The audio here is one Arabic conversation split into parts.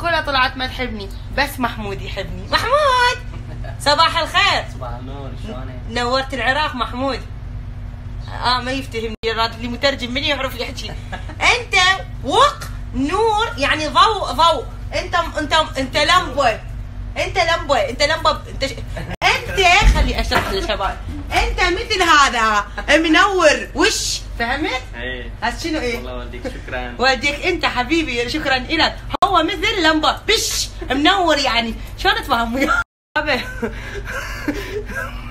كلها طلعت ما تحبني، بس محمود يحبني. محمود صباح الخير. صباح النور، شلونك؟ نورت العراق محمود. ما يفتهمني اللي مترجم من يعرف يحكي. انت وق نور يعني ضوء. انت لمبه. انت خلي اشرح للشباب. انت مثل هذا منور وش فهمت؟ ايه هذا شنو ايه؟ والله وديك شكرا. وديك انت حبيبي شكرا لك. هو مثل لمبه بش منور يعني شلون تفهم وياه؟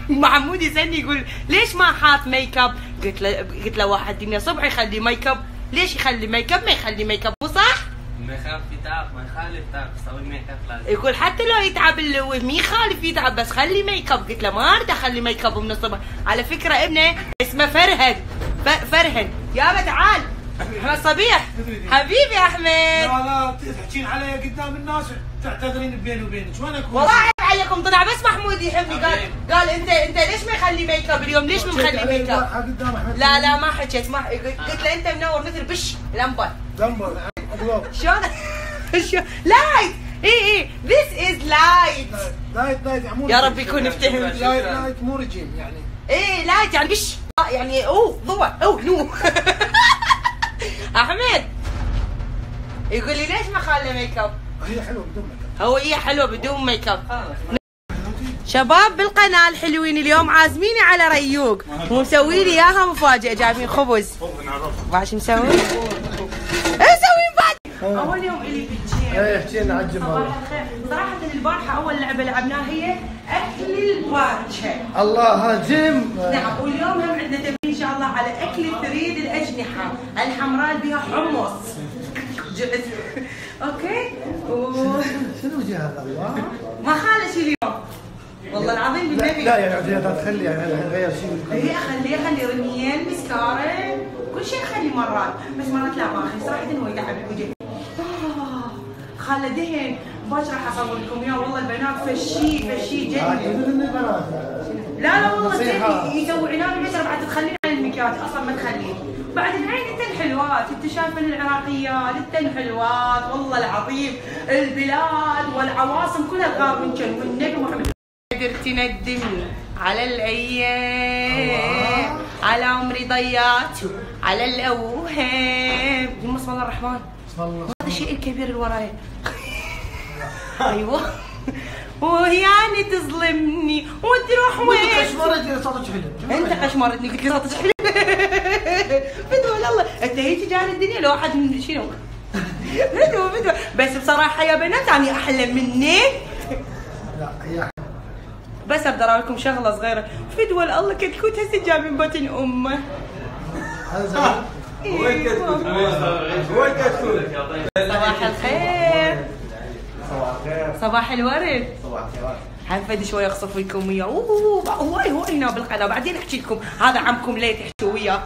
محمود يسالني يقول ليش ما حاط ميك اب؟ قلت له واحد دنيا صبح يخلي ميك اب، ليش يخلي ميك اب؟ ما يخلي ميك اب، مو صح؟ ما يخاف يتعب، ما يخالف تعب، يسوي ميك اب لازم. يقول حتى لو يتعب مي يخالف يتعب، بس خلي ميك اب. قلت له ما اريد اخلي ميك اب من الصبح. على فكره ابنه اسمه فرهد. يابا تعال احمد صبيح حبيبي احمد. لا تحكين علي قدام الناس تعتذرين بيني وبينك، وين اكون؟ والله عيب عليكم. طلع بس محمود يحبني. قال انت ليش ما يخلي ميك اب اليوم؟ ليش ما مخلي ميك اب؟ قدام احمد. لا ما حكيت. ما قلت له انت منور مثل بش لمبه. شلون؟ لايت. اي ذيس از لايت. لايت يا رب يكون يفتهم. لايت مو رجيم يعني. ايه لايت يعني بش يعني ضوء نور. احمد يقول لي ليش ما خلى ميك اب؟ هي حلوه بدون ميك اب. هي حلوه بدون ميك اب. شباب بالقناه الحلوين اليوم عازميني على ريوق ومسوي لي اياها مفاجاه. جايبين خبز. باش مسوي؟ ايه مسوين بعد. اول يوم الي بالجيم. ايه احكينا عجب والله. صراحه البارحه اول لعبه لعبناها هي اكل البارحه. الله جيم. نعم واليوم هم عندنا تمرين ان شاء الله على اكل ثريد الاجنحه الحمراء اللي بها حمص. اوكي. شنو وجه هذا الله؟ ما خالش اليوم والله العظيم بالنبي. لا يعني لا تخلي يعني نغير شيء. هي اخلي رميان مسكاره كل شيء اخلي مرات، بس مرات لا ما اخلي صراحه هو يتعب الوجه. خاله دهن باكر راح اصور لكم اياه. والله البنات فشي جدا. لا والله زين يسوي عنان البشره بعد تخلين عن المكياج اصلا ما تخليه. بعد العين انت الحلوات، انت شايفين العراقيات انت الحلوات والله العظيم. البلاد والعواصم كلها تغار منكم والنبي محمد. قدرت تندمني على الايام، على عمري ضيعته على الاوهام. بسم الله الرحمن. هذا الشيء الكبير اللي وراي. ايوه ويعني تظلمني وتروح وين؟ قشمرتني صوتك حلو. انت قشمرتني قلت لي صوتك حلو. فدوى الله انت هيك جاي الدنيا لو واحد من شنو؟ فدوى بس بصراحه يا بنات اني احلى مني. لا هي بس اقدر اقول لكم شغله صغيره. فدوى الله كتكوت هسه جاي من بطن امه. هذا وين كتكوت؟ وين كتكوت؟ صباح الخير. صباح الورد. صباح الخير. حنفد شوي اخصف لكم وياه. هو هنا بالقناه بعدين احكي لكم هذا عمكم ليه تحكوا وياه.